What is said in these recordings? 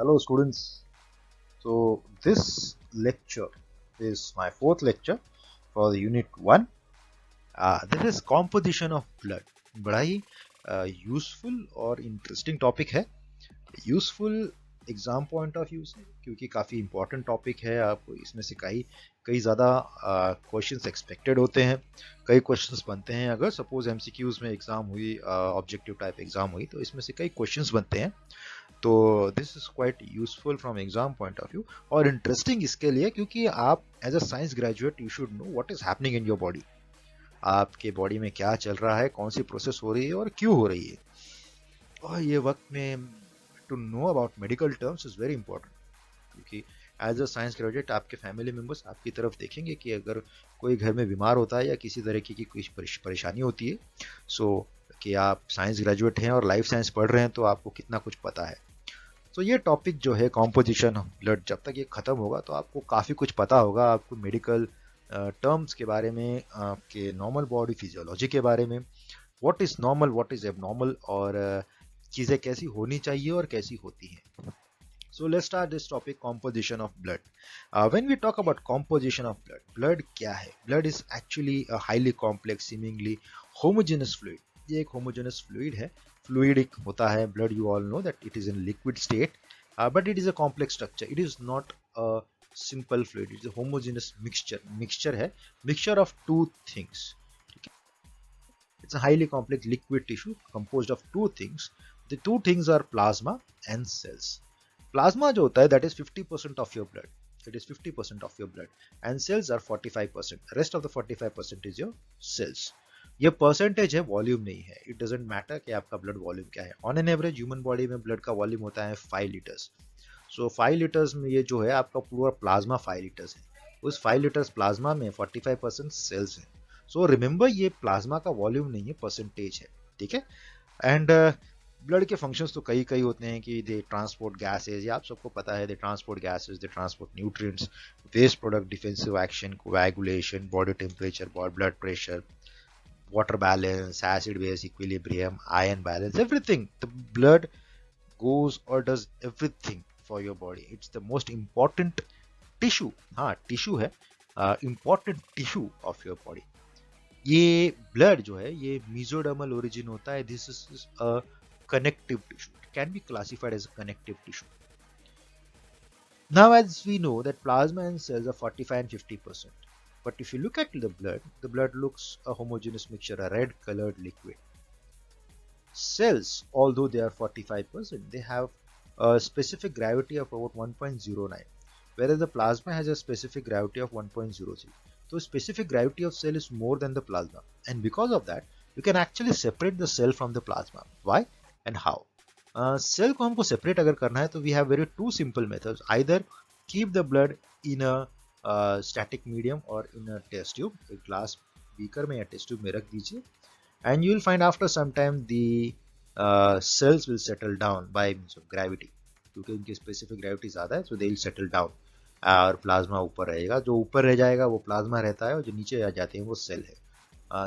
Hello students. So this lecture is my fourth lecture for the unit 1. This is composition of blood. बड़ा ही useful और interesting topic है. Useful exam point of view से क्योंकि काफ़ी important topic है. आपको इसमें से कई ज़्यादा क्वेश्चंस एक्सपेक्टेड होते हैं, कई क्वेश्चंस बनते हैं. अगर सपोज एमसीक्यूज में एग्जाम हुई, ऑब्जेक्टिव टाइप एग्जाम हुई, तो इसमें से कई क्वेश्चंस बनते हैं. तो this is quite useful from exam point of view और इंटरेस्टिंग इसके लिए क्योंकि आप as a science graduate you should know what is happening in your body. आपके बॉडी में क्या चल रहा है, कौन सी प्रोसेस हो रही है और क्यों हो रही है. और ये वक्त में to know about medical terms is very important क्योंकि एज अ साइंस ग्रेजुएट आपके फैमिली मेम्बर्स आपकी तरफ देखेंगे कि अगर कोई घर में बीमार होता है या किसी तरीके की कोई परेशानी होती है, सो कि आप साइंस ग्रेजुएट हैं और लाइफ साइंस पढ़ रहे हैं तो आपको कितना कुछ पता है. तो ये टॉपिक जो है कॉम्पोजिशन ऑफ ब्लड, जब तक ये ख़त्म होगा तो आपको काफ़ी कुछ पता होगा. आपको मेडिकल टर्म्स के बारे में, आपके नॉर्मल बॉडी फिजियोलॉजी के बारे में, what is normal, what is abnormal, और चीज़ें कैसी होनी चाहिए और कैसी होती हैं. So let's start this topic, composition of blood. When we talk about composition of blood, blood क्या है? Blood is actually a highly complex, seemingly homogeneous fluid. ये एक homogeneous fluid है. Fluidic होता है blood. You all know that it is in liquid state, but it is a complex structure. It is not a simple fluid. It is a homogeneous mixture. Mixture है. Mixture of two things. It's a highly complex liquid tissue composed of two things. The two things are plasma and cells. Plasma जो होता है that is 50% of your blood. It is 50% of your blood and cells are 45%. Rest of the 45% is your cells. ये percentage है, volume नहीं है. It doesn't matter कि आपका blood volume क्या है. On an average human body में blood का वॉल्यूम होता है 5 लीटर्स. सो 5 लीटर्स में ये जो है आपका पूरा प्लाज्मा 5 लीटर्स है. उस 5 लीटर्स प्लाज्मा में 45% सेल्स है. सो रिमेंबर ये प्लाज्मा का वॉल्यूम नहीं है, परसेंटेज है. ठीक है. एंड ब्लड के फंक्शंस तो कई होते हैं कि दे ट्रांसपोर्ट गैसेज. ये आप सबको पता है. They transport gases, they transport nutrients, waste product, defensive action, coagulation, body temperature, blood pressure, water balance, acid base equilibrium, ion balance, everything. The blood goes or does everything for your body. It's the most important tissue. हाँ, tissue है, important tissue of your body. ये blood जो है ये mesodermal origin होता है. This is a connective tissue. It can be classified as a connective tissue. Now, as we know that plasma and cells are 45 and 50%. But if you look at the blood looks a homogeneous mixture, a red colored liquid. Cells, although they are 45%, they have a specific gravity of about 1.09, whereas the plasma has a specific gravity of 1.03. So specific gravity of cell is more than the plasma, and because of that you can actually separate the cell from the plasma. Why and how? Cell को हमको separate अगर करना है तो we have very two simple methods. Either keep the blood in a static medium और in a test tube. एक glass beaker में या टेस्ट ट्यूब में रख दीजिए and you will find after some time the cells will settle down by means of gravity. क्योंकि उनकी specific gravity ज़्यादा है so they will settle down और प्लाज्मा ऊपर रहेगा. जो ऊपर रह जाएगा वो प्लाज्मा रहता है और जो नीचे आ जाते हैं वो सेल है.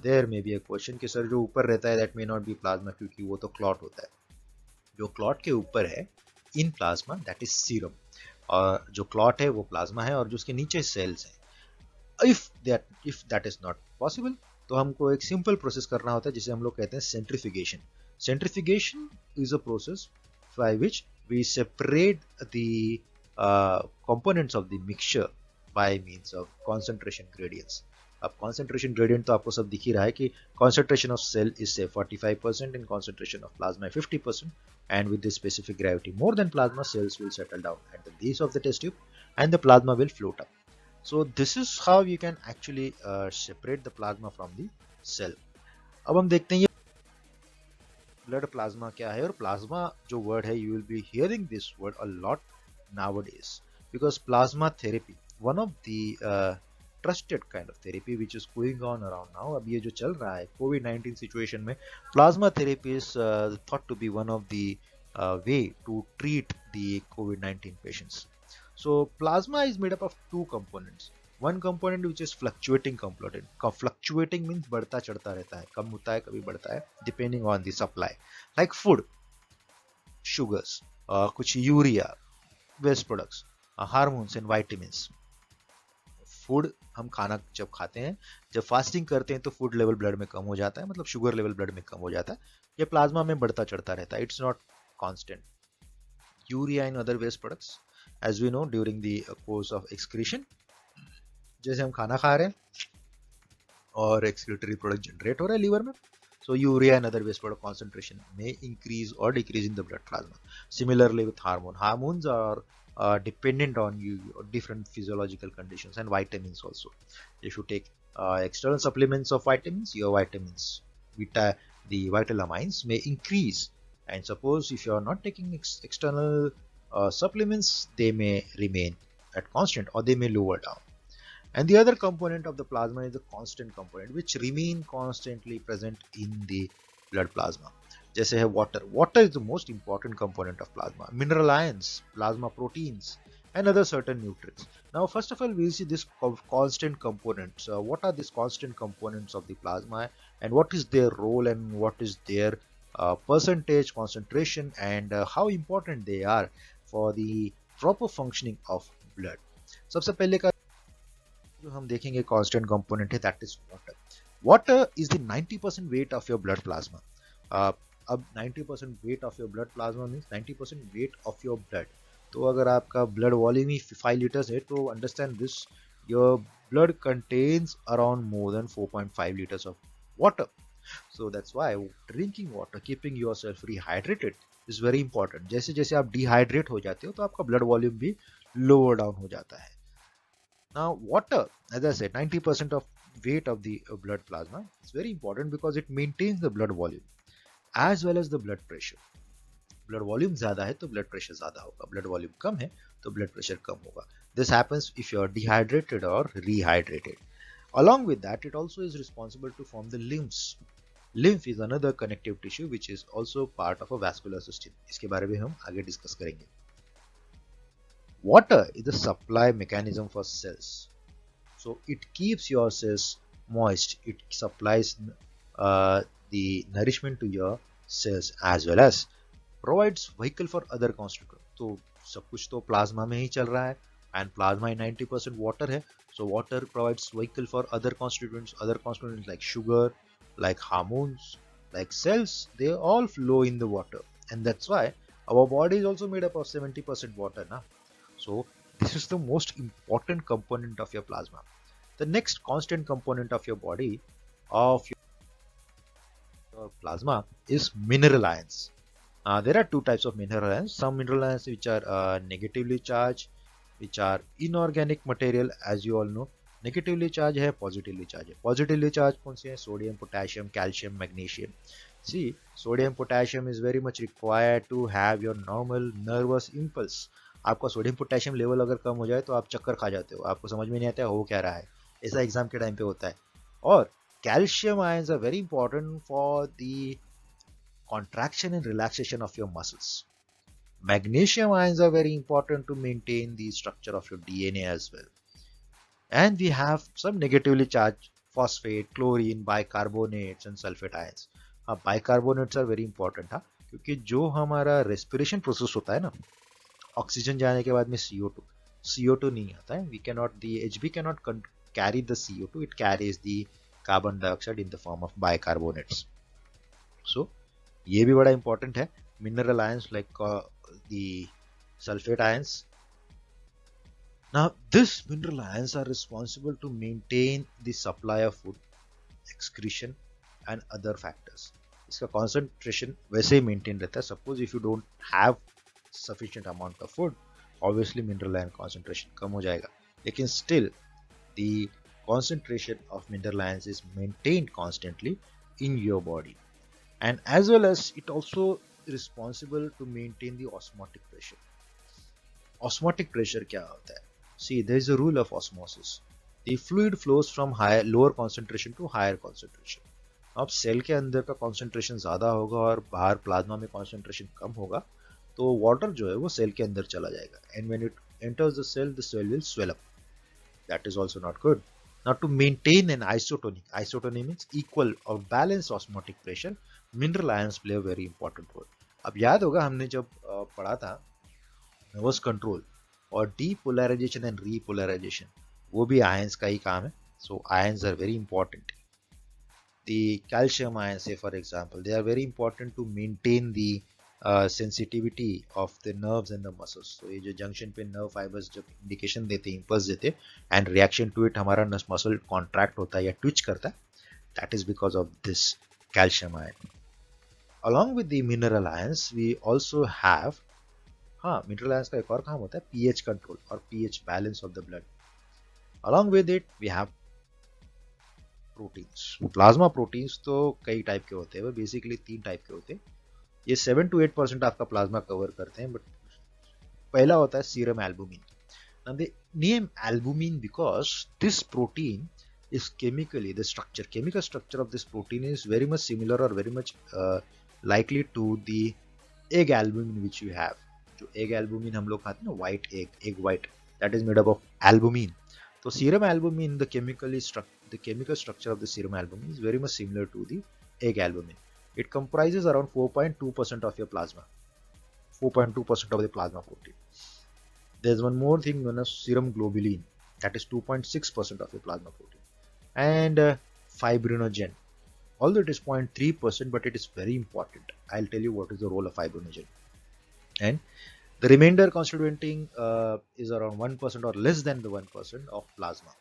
There may be a question कि सर जो ऊपर रहता है that may not be plasma क्योंकि वो तो क्लॉट होता है. जो क्लॉट के ऊपर है in plasma that is serum, और जो क्लॉट है वो प्लाज्मा है और जो उसके नीचे सेल्स हैं. If that is not possible तो हमको एक सिंपल प्रोसेस करना होता है जिसे हम लोग कहते हैं centrifugation. Centrifugation is a process by which we separate the components of the mixture by means of concentration gradients. अब कॉन्सेंट्रेशन ग्रेडियंट तो आपको सब दिख ही रहा है कि कॉन्सेंट्रेशन ऑफ सेल इज से 45% and concentration of plasma 50%, and with this specific gravity more than plasma, cells will settle down at the base of the test tube and the plasma will float up. So this is how you can actually separate the plasma from the cell. अब हम देखते हैं ये blood plasma क्या है. और plasma जो word है, you will be hearing this word a lot nowadays because plasma therapy, one of the trusted kind of therapy which is going on around now. अब ये जो चल रहा है COVID-19 situation में, plasma therapy is thought to be one of the way to treat the COVID-19 patients. So plasma is made up of two components. One component which is fluctuating component. Fluctuating means बढ़ता चढ़ता रहता है, कम होता है कभी बढ़ता है depending on the supply. Like food, sugars, कुछ urea, waste products, hormones and vitamins. Food हम खाना जब खाते हैं, जब फास्टिंग करते हैं तो फूड लेवल ब्लड में कम हो जाता है, मतलब शुगर लेवल ब्लड में कम हो जाता है, ये प्लाज्मा में बढ़ता चढ़ता रहता है, it's not constant. Urea and other waste products, as we know during the course of excretion, जैसे हम खाना खा रहे हैं और एक्सक्रीटरी प्रोडक्ट जनरेट हो रहा है लीवर में, so urea and other waste product concentration may increase or decrease in the blood plasma. Similarly with hormones are dependent on you different physiological conditions, and vitamins also. If you take external supplements of vitamins, your vitamins, the vital amines may increase, and suppose if you are not taking external supplements, they may remain at constant or they may lower down. And the other component of the plasma is the constant component, which remain constantly present in the blood plasma. जैसे है water. Water is the most important component of plasma. Mineral ions, plasma proteins, and other certain nutrients. Now, first of all, we'll see this constant components. What are these constant components of the plasma, and what is their role, and what is their percentage, concentration, and how important they are for the proper functioning of blood. सबसे पहले का जो हम देखेंगे constant component है, that is water. Water is the 90% weight of your blood plasma. अब 90% weight of your blood plasma means 90% weight of your blood. तो अगर आपका ब्लड वॉल्यूम ही 5 लीटर्स है, तो understand this, your blood contains around more than 4.5 litres of water. So that's why drinking water, keeping yourself rehydrated is very important. जैसे जैसे आप dehydrate हो जाते हो तो आपका ब्लड वॉल्यूम भी लोअर डाउन हो जाता है. Now, water, as I said, 90% of weight of the blood plasma is very important because it maintains the blood volume as well as the blood pressure. Blood volume ज़्यादा है तो blood pressure ज़्यादा होगा, blood volume कम है तो blood pressure कम होगा. This happens if you are dehydrated or rehydrated. Along with that, it also is responsible to form the limbs. Lymph is another connective tissue which is also part of a vascular system. इसके बारे में हम आगे discuss करेंगे. Water is the supply mechanism for cells. So it keeps your cells moist. It supplies the nourishment to your cells as well as provides vehicle for other constituents. तो सब कुछ तो प्लाज्मा में ही चल रहा है, and plasma in 90% water है. So water provides vehicle for other constituents like sugar, like hormones, like cells. They all flow in the water, and that's why our body is also made up of 70% water, na? So this is the most important component of your plasma. The next constant component of your body, of your plasma, is mineral ions. There are two types of mineral ions. Some mineral ions which are negatively charged, which are inorganic material, as you all know. Negatively charged है, positively charged है. Positively charged कौन से हैं? Sodium, potassium, calcium, magnesium. See, sodium, potassium is very much required to have your normal nervous impulse. आपका sodium potassium level अगर कम हो जाए तो आप चक्कर खा जाते हो, आपको समझ में नहीं आता है हो क्या रहा है. ऐसा एग्जाम के टाइम पे होता है. और calcium ions are very important for the contraction and relaxation of your muscles. Magnesium ions are very important to maintain the structure of your DNA as well. And we have some negatively charged phosphate, chlorine, bicarbonates and sulfate ions. Bicarbonates are very important, हाँ, क्योंकि जो हमारा respiration process होता है ना, oxygen जाने के बाद में CO2 नहीं आता है. We cannot, the HB cannot carry the CO2, it carries the carbon dioxide in the form of bicarbonates. So ये भी बड़ा इंपॉर्टेंट है. Mineral ions like the sulphate ions. Now these mineral ions are responsible to maintain the supply of food, excretion and other factors. इसका concentration वैसे ही maintain रहता है. Suppose if you don't have sufficient amount of food, obviously mineral ion concentration कम हो जाएगा. लेकिन still the concentration of mineral ions is maintained constantly in your body. And as well as it also responsible to maintain the osmotic pressure. Osmotic pressure क्या होता है? See, there is a rule of osmosis. The fluid flows from lower concentration to higher concentration. अब cell के अंदर का concentration ज़्यादा होगा और बाहर प्लाज्मा में concentration कम होगा, तो वाटर जो है वो सेल के अंदर चला जाएगा. And when it enters the cell will swell up. That is also not good. Now to maintain an isotonic means equal or balanced osmotic pressure, mineral ions play a very important role. अब याद होगा हमने जब पढ़ा था nervous control और depolarization and repolarization, वो भी आयंस का ही काम है. So ions are very important. The calcium ions, say for example, they are very important to maintain the sensitivity of the nerves and the muscles. So ये जो junction पे nerve fibres जब इंडिकेशन देते हैं, इंपल्स देते हैं, and reaction to it हमारा muscle contract होता है या ट्विच करता है, that is because of this calcium ion. Along with the mineral ions, we also have, हाँ, mineral ions का एक और काम होता है pH control और pH balance of the blood. Along with it, we have proteins. Plasma proteins तो कई टाइप के होते हैं, वो बेसिकली 3 टाइप के होते हैं. ये 7 to 8% आपका प्लाज्मा कवर करते हैं. बट पहला होता है serum albumin. Now they name albumin because this protein is chemically the structure, chemical structure of this protein is very much similar or very much likely to the egg albumin which you have. जो egg albumin हम लोग खाते हैं ना, white egg white, that is made up of albumin. So serum albumin, the chemical structure of the serum albumin is very much similar to the egg albumin. It comprises around 4.2% of your plasma, 4.2% of the plasma protein. There's one more thing known as serum globulin, that is 2.6% of your plasma protein. And fibrinogen, although it is 0.3%, but it is very important. I'll tell you what is the role of fibrinogen. And the remainder constituting is around 1% or less than the 1% of plasma.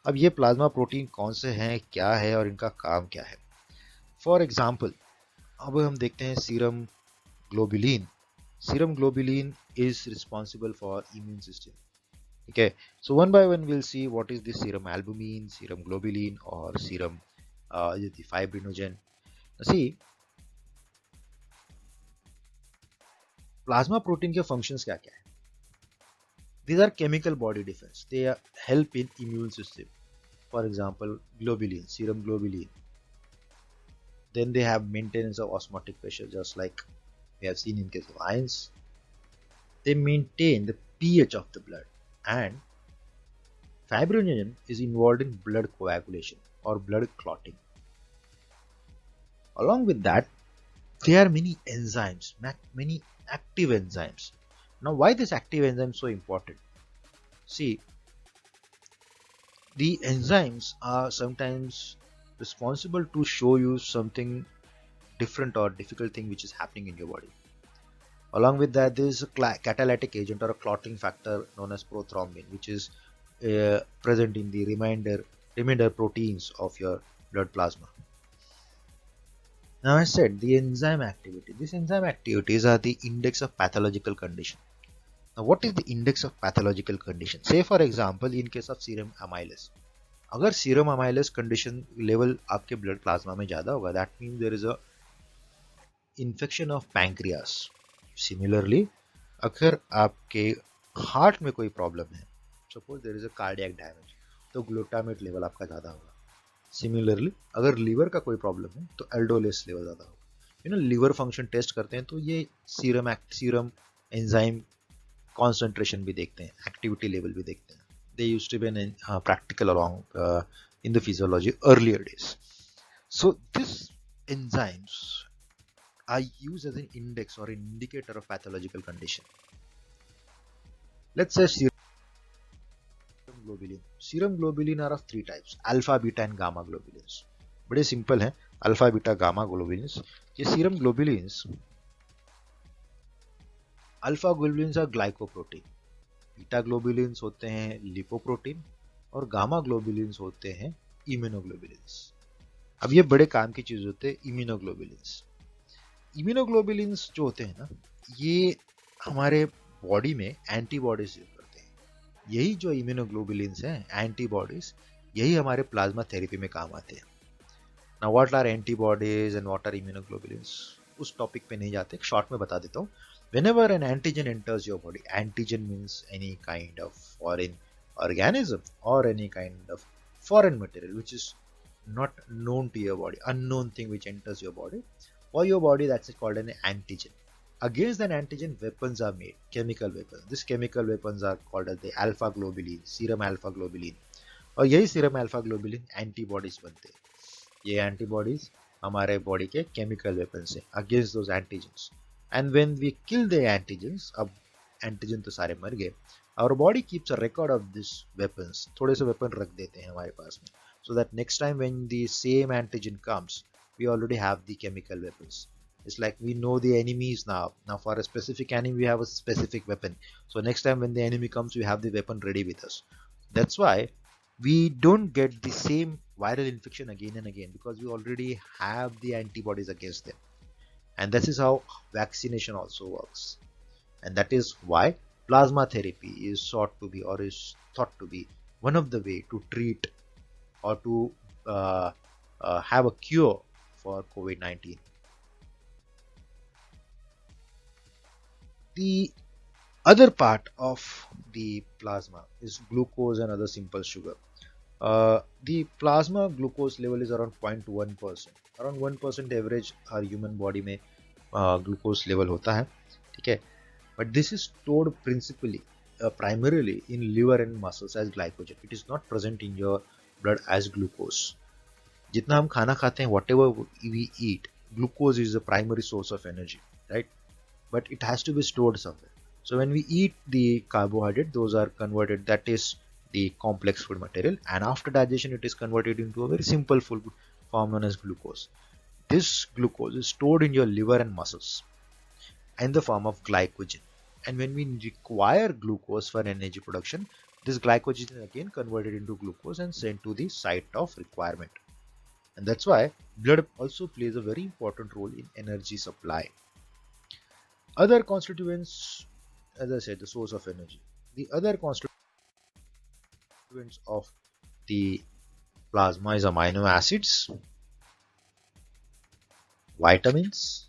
अब ये plasma protein कौन से हैं, क्या है और इनका काम क्या है. फॉर एग्जाम्पल, अब हम देखते हैं serum globulin. Serum globulin is responsible for immune system. ठीक है, so one by one will see what is this serum albumin, serum globulin और सीरम फाइब्रिनोजन. सी, प्लाज्मा प्रोटीन के फंक्शंस क्या क्या है. These are chemical body defense. They help in immune system. For example, globulin, serum globulin. Then they have maintenance of osmotic pressure, just like we have seen in case of ions. They maintain the pH of the blood. And fibrinogen is involved in blood coagulation or blood clotting. Along with that, there are many enzymes, many active enzymes. Now, why this active enzyme is so important? See, the enzymes are sometimes responsible to show you something different or difficult thing which is happening in your body. Along with that, there is a catalytic agent or a clotting factor known as prothrombin, which is present in the remainder proteins of your blood plasma. Now I said the enzyme activity. These enzyme activities are the index of pathological condition. Now what is the index of pathological condition? Say for example, in case of serum amylase, अगर serum amylase condition level आपके blood plasma में ज़्यादा होगा, that mean there is a infection of pancreas. Similarly, अगर आपके heart में कोई problem है, suppose there is a cardiac damage, तो ग्लूटामेट लेवल आपका ज़्यादा होगा. सिमिलरली, अगर लीवर का कोई प्रॉब्लम है तो एल्डोलेस लेवल ज़्यादा होगा. You know, liver function test करते हैं तो ये सीरम एंजाइम कॉन्सेंट्रेशन भी देखते हैं, एक्टिविटी लेवल भी देखते हैं. They used to be practical along in the physiology earlier days. So these enzymes are used as an index or an indicator of pathological condition. Let's say serum globulin. Serum globulin are of 3 types: alpha, beta and gamma globulins. बड़े simple हैं, alpha, beta, gamma globulins. ये serum globulins, alpha globulins are glycoprotein, beta globulins होते हैं lipoprotein और gamma globulins होते हैं immunoglobulins. अब ये बड़े काम की चीज होते हैं इम्यूनोग्लोबुलिन्स. इम्यूनोग्लोबुलिन्स जो होते हैं ना, ये हमारे बॉडी में एंटीबॉडीज करते हैं. यही जो इम्यूनोग्लोबुलिन्स हैं, एंटीबॉडीज, यही हमारे प्लाज्मा थेरेपी में काम आते हैं. Now what are antibodies and what are immunoglobulins, उस टॉपिक पे नहीं जाते, शॉर्ट में बता देता हूँ. Whenever an antigen enters your body, antigen means any kind of foreign organism or any kind of foreign material which is not known to your body, unknown thing which enters your body. For your body, that's called an antigen. Against an antigen, weapons are made, chemical weapons. These chemical weapons are called as the alpha globulin, serum alpha globulin. और यही serum alpha globulin antibodies बनते हैं. ये antibodies हमारे body के chemical weapons हैं against those antigens. And when we kill the antigens, अब antigen तो सारे मर गए. Our body keeps a record of these weapons. थोड़े से weapon रख देते हैं हमारे पास में, so that next time when the same antigen comes, we already have the chemical weapons. It's like we know the enemies now. Now for a specific enemy, we have a specific weapon. So next time when the enemy comes, we have the weapon ready with us. That's why we don't get the same viral infection again and again, because we already have the antibodies against them. And this is how vaccination also works. And that is why plasma therapy is sought to be, or is thought to be, one of the way to treat or to have a cure for COVID-19. The other part of the plasma is glucose and other simple sugar. The plasma glucose level is around 0.1%. Around 1% average our human body में glucose level होता है, ठीक है. But this is stored principally, primarily in liver and muscles as glycogen. It is not present in your blood as glucose. जितना हम खाना खाते हैं, whatever we eat, glucose is the primary source of energy, right? But it has to be stored somewhere. So when we eat the carbohydrate, those are converted, that is the complex food material, and after digestion it is converted into a very simple food form known as glucose. This glucose is stored in your liver and muscles in the form of glycogen, and when we require glucose for energy production, this glycogen is again converted into glucose and sent to the site of requirement. And that's why blood also plays a very important role in energy supply. Other constituents, as I said, the source of energy. The other constituents of the plasma is amino acids, vitamins,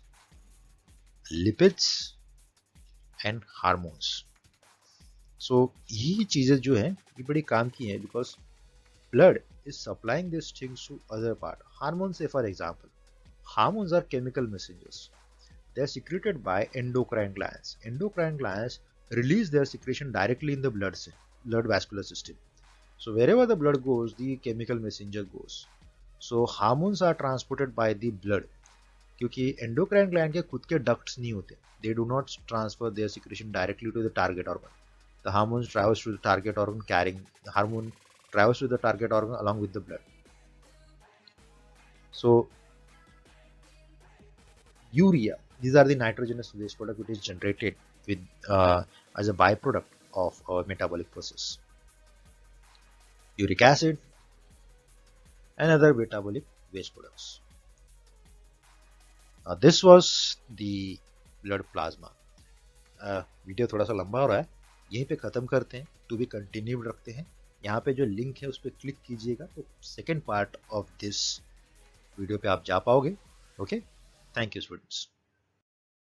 lipids and hormones. So ये चीजें जो हैं ये बड़ी काम की हैं, because blood is supplying these things to other part. Hormones, say for example, hormones are chemical messengers. They are secreted by endocrine glands. Endocrine glands release their secretion directly in the blood vascular system. So wherever the blood goes, the chemical messenger goes. So hormones are transported by the blood. क्योंकि endocrine gland के खुद के ducts नहीं होते. They do not transfer their secretion directly to the target organ. The hormones travels to the target organ carrying the hormone travels to the target organ along with the blood. So urea, these are the nitrogenous waste product which is generated with as a byproduct of our metabolic process. Uric acid and other metabolic waste products. This was the blood plasma. Video थोड़ा सा लंबा हो रहा है, यहीं पे ख़त्म करते हैं. टू बी कंटिन्यूड रखते हैं. यहाँ पे जो लिंक है उस पर क्लिक कीजिएगा तो second part of this video पे आप जा पाओगे. Okay, thank you students.